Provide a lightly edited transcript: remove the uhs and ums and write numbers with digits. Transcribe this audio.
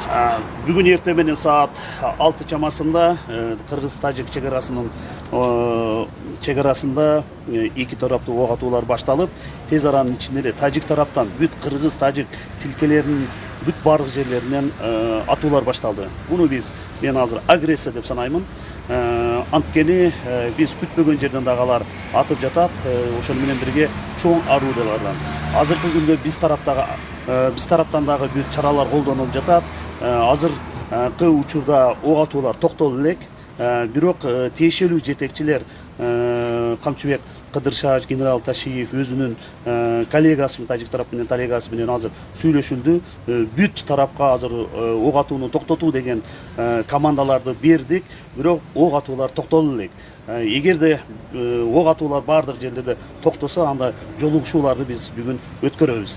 Бүгін ертеменен саат 6 чамасында Кыргыз-Тажик чегарасында эки тараптуу ок атуулар башталып, тез аранын ичинде эле Тажик тараптан бүт Кыргыз-Тажик тилкелеринин бүт барлык жерлеринен атуулар башталды. Буну мен азыр агрессия деп санаймын. Анткени биз күтпөгөн жерден дагы алар атып жатат. Ошол менен бирге чоң аруудалардан. Азыркы күндө биз тараптан дагы бүт чаралар колдонулуп жатат. Азыркы учурда ок атуулар токтолду элек. Бирок тиешелүү жетекчилер Камчыбек Кыдыршаш, генерал Ташиев өзүнүн коллегасы менен, Тажик тарап менен коллегасы менен азыр сүйлөшүлдү. Бүт тарапка азыр ок атууну токтотуу деген командаларды бердик. Бирок ок атуулар токтолду элек. Эгерде ок атуулар бардык жерлерде токтосо, анда жолугушууларды биз бүгүн өткөрөбүз.